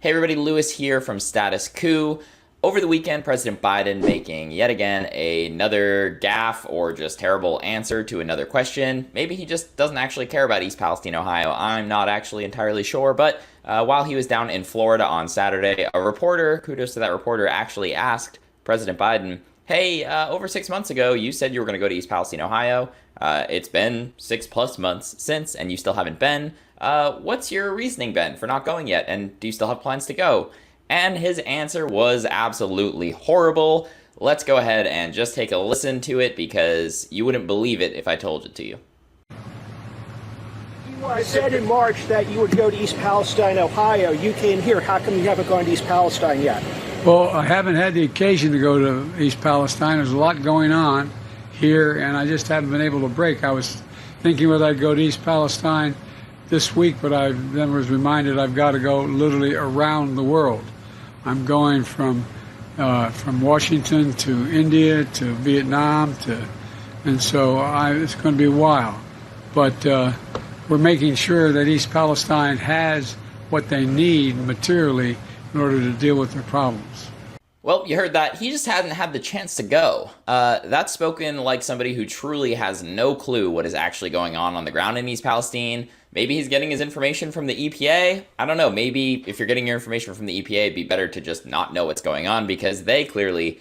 Hey everybody, Lewis here from Status Coup. Over the weekend, President Biden making yet again another gaffe or just terrible answer to another question. Maybe he just doesn't actually care about East Palestine, Ohio. I'm not actually entirely sure, but while he was down in Florida on Saturday, a reporter, kudos to that reporter, actually asked President Biden, hey, over 6 months ago, you said you were going to go to East Palestine, Ohio. It's been 6+ months since, and you still haven't been. What's your reasoning been for not going yet? And do you still have plans to go? And his answer was absolutely horrible. Let's go ahead and just take a listen to it because you wouldn't believe it if I told it to you. You said in March that you would go to East Palestine, Ohio. You came here. How come you haven't gone to East Palestine yet? Well, I haven't had the occasion to go to East Palestine. There's a lot going on here, and I just haven't been able to break. I was thinking whether I'd go to East Palestine this week, but I then was reminded I've got to go literally around the world. I'm going from Washington to India to Vietnam and so it's going to be a while. But we're making sure that East Palestine has what they need materially in order to deal with their problems. Well, you heard that. He just hadn't had the chance to go. That's spoken like somebody who truly has no clue what is actually going on the ground in East Palestine. Maybe he's getting his information from the EPA. I don't know. Maybe if you're getting your information from the EPA, it'd be better to just not know what's going on because they clearly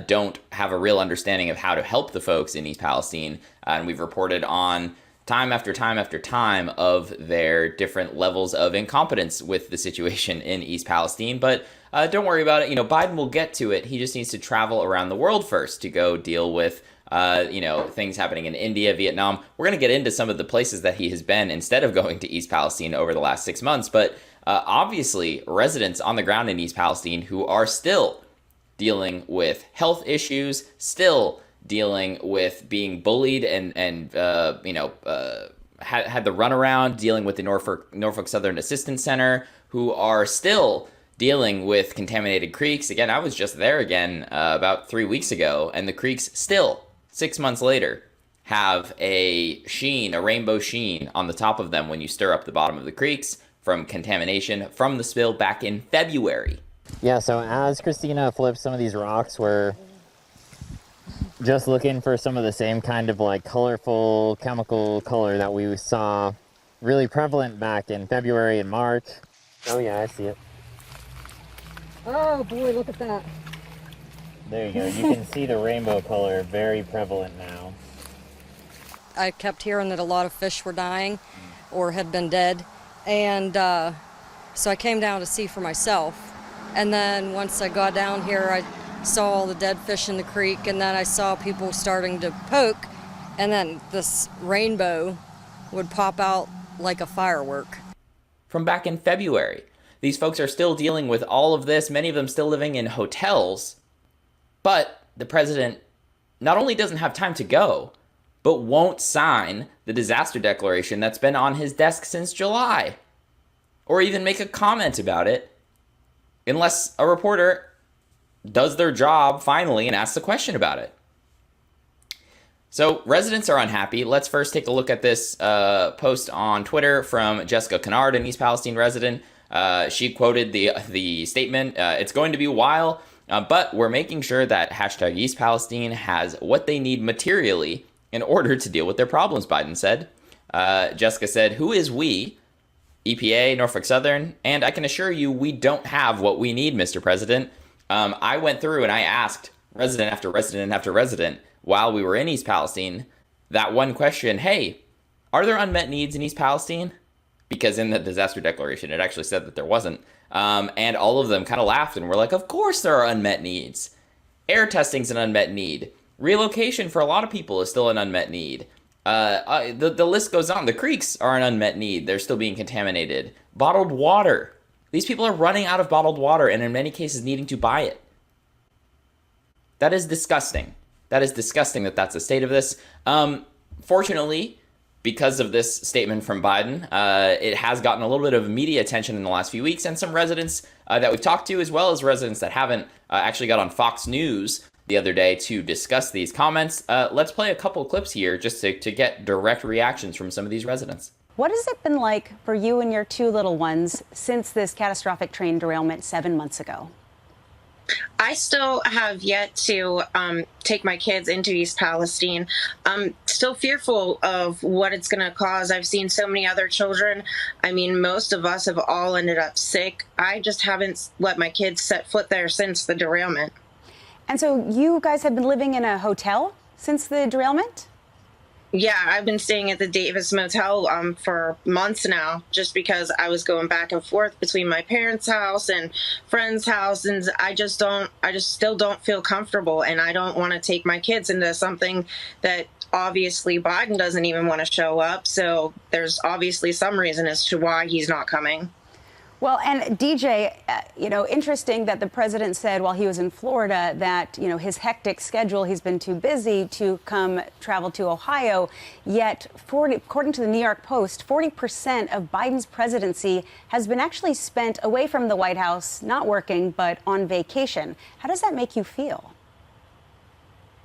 don't have a real understanding of how to help the folks in East Palestine. And we've reported on time after time after time of their different levels of incompetence with the situation in East Palestine. But don't worry about it. Biden will get to it. He just needs to travel around the world first to go deal with things happening in India, Vietnam. We're going to get into some of the places that he has been instead of going to East Palestine over the last 6 months. But obviously, residents on the ground in East Palestine who are still dealing with health issues, still dealing with being bullied and had the runaround, dealing with the Norfolk Southern Assistance Center, who are still dealing with contaminated creeks. Again, I was just there again about 3 weeks ago, and the creeks still, 6 months later, have a rainbow sheen on the top of them when you stir up the bottom of the creeks from contamination from the spill back in February. Yeah, so as Christina flipped some of these rocks, we're just looking for some of the same kind of like colorful chemical color that we saw really prevalent back in February and March. Oh yeah, I see it. Oh boy, look at that. There you go. You can see the rainbow color very prevalent now. I kept hearing that a lot of fish were dying or had been dead. And so I came down to see for myself. And then once I got down here, I saw all the dead fish in the creek. And then I saw people starting to poke. And then this rainbow would pop out like a firework. From back in February. These folks are still dealing with all of this, many of them still living in hotels. But the president not only doesn't have time to go, but won't sign the disaster declaration that's been on his desk since July, or even make a comment about it, unless a reporter does their job finally and asks a question about it. So residents are unhappy. Let's first take a look at this post on Twitter from Jessica Kennard, an East Palestine resident. She quoted the statement, it's going to be a while, but we're making sure that hashtag East Palestine has what they need materially in order to deal with their problems, Biden said. Jessica said, who is we? EPA, Norfolk Southern, and I can assure you we don't have what we need, Mr. President. I went through and I asked resident after resident after resident while we were in East Palestine that one question, hey, are there unmet needs in East Palestine? Because in the disaster declaration, it actually said that there wasn't. And all of them kind of laughed and were like, of course there are unmet needs. Air testing's an unmet need. Relocation for a lot of people is still an unmet need. The list goes on. The creeks are an unmet need. They're still being contaminated. Bottled water. These people are running out of bottled water and in many cases needing to buy it. That is disgusting. That is disgusting that that's the state of this. Fortunately, because of this statement from Biden, it has gotten a little bit of media attention in the last few weeks, and some residents that we've talked to, as well as residents that haven't, actually got on Fox News the other day to discuss these comments. Let's play a couple clips here just to get direct reactions from some of these residents. What has it been like for you and your two little ones since this catastrophic train derailment 7 months ago? I still have yet to take my kids into East Palestine. I'm still fearful of what it's going to cause. I've seen so many other children. I mean, most of us have all ended up sick. I just haven't let my kids set foot there since the derailment. And so you guys have been living in a hotel since the derailment? Yeah, I've been staying at the Davis Motel for months now, just because I was going back and forth between my parents' house and friends' house, and I just still don't feel comfortable, and I don't want to take my kids into something that obviously Biden doesn't even want to show up. So there's obviously some reason as to why he's not coming. Well, and DJ, interesting that the president said while he was in Florida that, his hectic schedule, he's been too busy to travel to Ohio. Yet, according to the New York Post, 40% of Biden's presidency has been actually spent away from the White House, not working, but on vacation. How does that make you feel?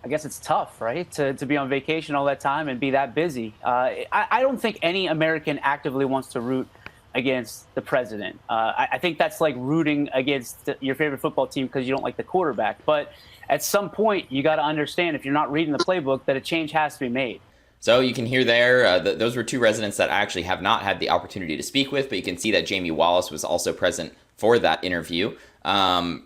I guess it's tough, right, to be on vacation all that time and be that busy. I don't think any American actively wants to root against the president. I think that's like rooting against your favorite football team because you don't like the quarterback. But at some point, you got to understand, if you're not reading the playbook, that a change has to be made. So you can hear there, those were two residents that I actually have not had the opportunity to speak with, but you can see that Jamie Wallace was also present for that interview. To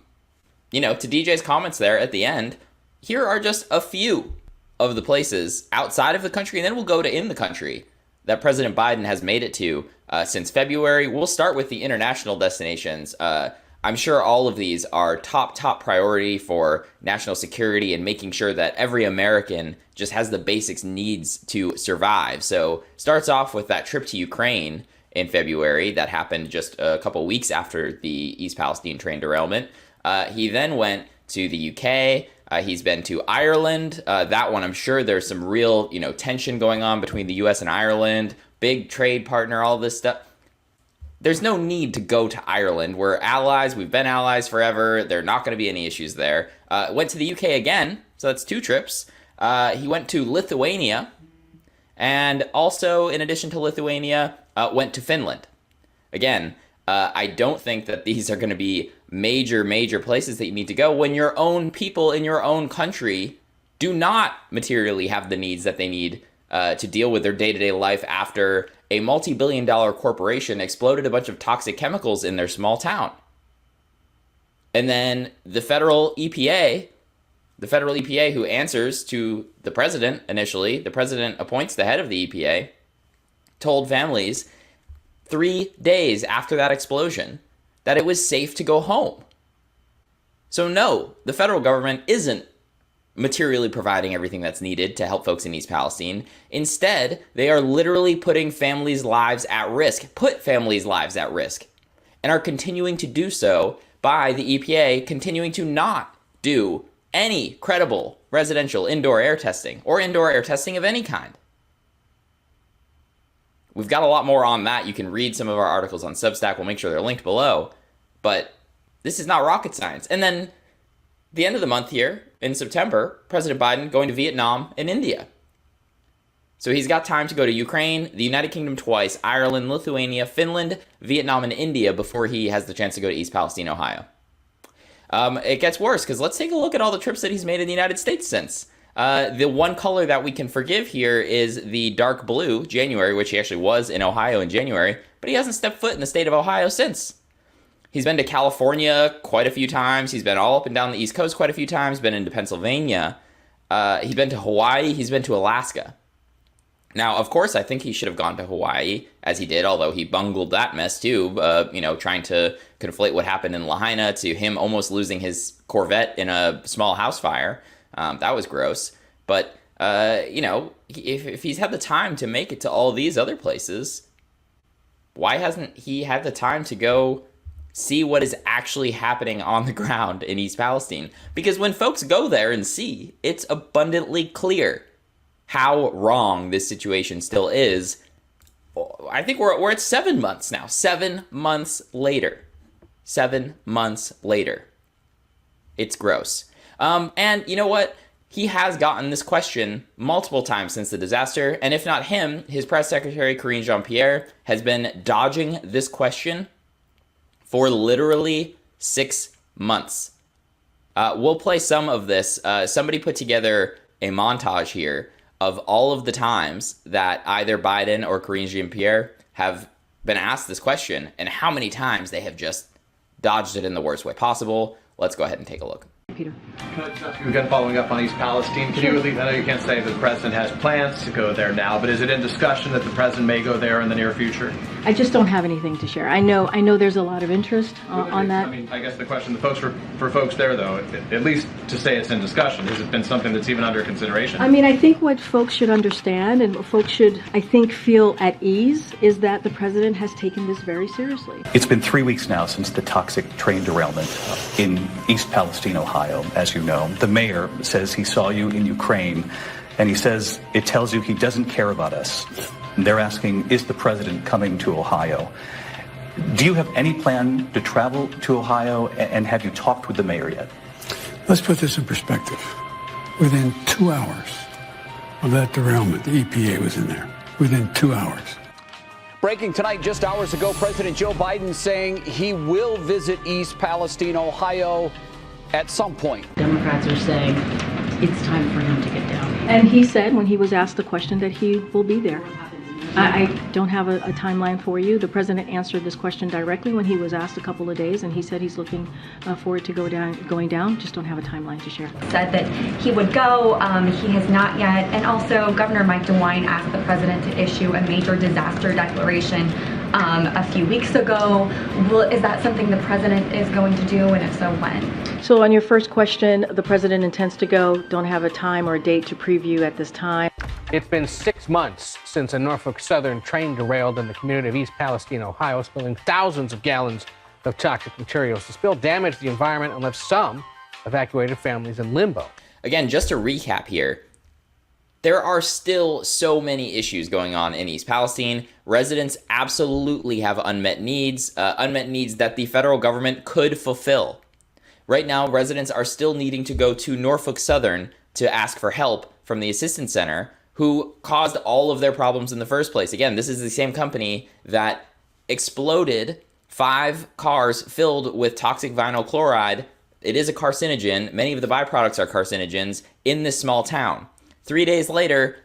DJ's comments there at the end, here are just a few of the places outside of the country, and then we'll go to in the country, that President Biden has made it to since February. We'll start with the international destinations. I'm sure all of these are top priority for national security and making sure that every American just has the basics needs to survive. So starts off with that trip to Ukraine in February that happened just a couple weeks after the East Palestine train derailment. He then went to the UK. He's been to Ireland. That one, I'm sure there's some real, tension going on between the U.S. and Ireland. Big trade partner, all this stuff. There's no need to go to Ireland. We're allies. We've been allies forever. There are not going to be any issues there. Went to the UK again, so that's 2 trips. He went to Lithuania, and also, in addition to Lithuania, went to Finland. Again, I don't think that these are going to be major places that you need to go when your own people in your own country do not materially have the needs that they need to deal with their day-to-day life after a multi-billion-dollar corporation exploded a bunch of toxic chemicals in their small town. And then the federal EPA, who answers to the president initially, the president appoints the head of the EPA, told families 3 days after that explosion that it was safe to go home. So no, the federal government isn't materially providing everything that's needed to help folks in East Palestine. Instead, they are literally putting families' lives at risk, and are continuing to do so by the EPA continuing to not do any credible residential indoor air testing or indoor air testing of any kind. We've got a lot more on that. You can read some of our articles on Substack. We'll make sure they're linked below. But this is not rocket science. And then the end of the month here, in September, President Biden going to Vietnam and India. So he's got time to go to Ukraine, the United Kingdom twice, Ireland, Lithuania, Finland, Vietnam, and India before he has the chance to go to East Palestine, Ohio. It gets worse, because let's take a look at all the trips that he's made in the United States since. The one color that we can forgive here is the dark blue, January, which he actually was in Ohio in January, but he hasn't stepped foot in the state of Ohio since. He's been to California quite a few times. He's been all up and down the East Coast quite a few times, been into Pennsylvania. He's been to Hawaii. He's been to Alaska. Now, of course, I think he should have gone to Hawaii, as he did, although he bungled that mess too, trying to conflate what happened in Lahaina to him almost losing his Corvette in a small house fire. That was gross. But, if he's had the time to make it to all these other places, why hasn't he had the time to go see what is actually happening on the ground in East Palestine? Because when folks go there and see, it's abundantly clear how wrong this situation still is. I think we're at 7 months now. 7 months later. 7 months later. It's gross. And you know what? he has gotten this question multiple times since the disaster, and if not him, his press secretary, Karine Jean-Pierre, has been dodging this question for literally 6 months. We'll play some of this. Somebody put together a montage here of all of the times that either Biden or Karine Jean-Pierre have been asked this question and how many times they have just dodged it in the worst way possible. Let's go ahead and take a look. Peter. Can I just ask you again, following up on East Palestine, can you at least, I know you can't say that the president has plans to go there now, but is it in discussion that the president may go there in the near future? I just don't have anything to share. I know there's a lot of interest on that. I mean, I guess the question for folks there, though, at least to say it's in discussion, has it been something that's even under consideration? I mean, I think what folks should understand and what folks should, I think, feel at ease is that the president has taken this very seriously. It's been 3 weeks now since the toxic train derailment in East Palestine, Ohio, as you know. The mayor says he saw you in Ukraine, and he says it tells you he doesn't care about us. And they're asking, is the president coming to Ohio? Do you have any plan to travel to Ohio, and have you talked with the mayor yet? Let's put this in perspective. Within 2 hours of that derailment, the EPA was in there. Within 2 hours. Breaking tonight, just hours ago, President Joe Biden saying he will visit East Palestine, Ohio at some point. Democrats are saying it's time for him to get down. And he said when he was asked the question that he will be there. I don't have a timeline for you. The president answered this question directly when he was asked a couple of days, and he said he's looking forward to going down. Just don't have a timeline to share. Said that he would go. He has not yet. And also, Governor Mike DeWine asked the president to issue a major disaster declaration a few weeks ago. Is that something the president is going to do, and if so, when? So on your first question, the president intends to go. Don't have a time or a date to preview at this time. It's been 6 months since a Norfolk Southern train derailed in the community of East Palestine, Ohio, spilling thousands of gallons of toxic materials. The spill damaged the environment and left some evacuated families in limbo. Again, just to recap here, there are still so many issues going on in East Palestine. Residents absolutely have unmet needs that the federal government could fulfill. Right now, residents are still needing to go to Norfolk Southern to ask for help from the Assistance Center, who caused all of their problems in the first place. Again, this is the same company that exploded 5 cars filled with toxic vinyl chloride. It is a carcinogen. Many of the byproducts are carcinogens in this small town. 3 days later,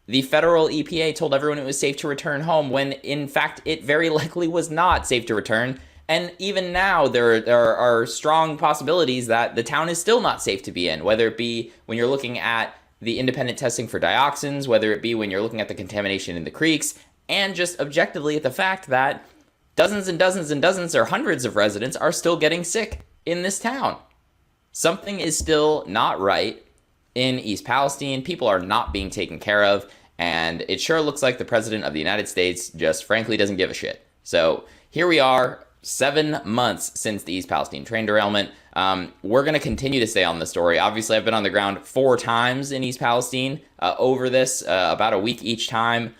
the federal EPA told everyone it was safe to return home when, in fact, it very likely was not safe to return. And even now, there are strong possibilities that the town is still not safe to be in, whether it be when you're looking at the independent testing for dioxins, whether it be when you're looking at the contamination in the creeks, and just objectively at the fact that dozens and dozens and dozens or hundreds of residents are still getting sick in this town. Something is still not right in East Palestine. People are not being taken care of, and it sure looks like the president of the United States just frankly doesn't give a shit. So here we are, 7 months since the East Palestine train derailment. We're going to continue to stay on the story. Obviously, I've been on the ground 4 times in East Palestine over this, about a week each time,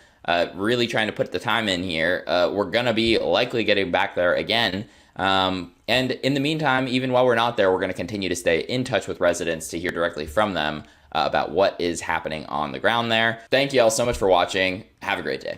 really trying to put the time in here. We're going to be likely getting back there again. And in the meantime, even while we're not there, we're going to continue to stay in touch with residents to hear directly from them about what is happening on the ground there. Thank you all so much for watching. Have a great day.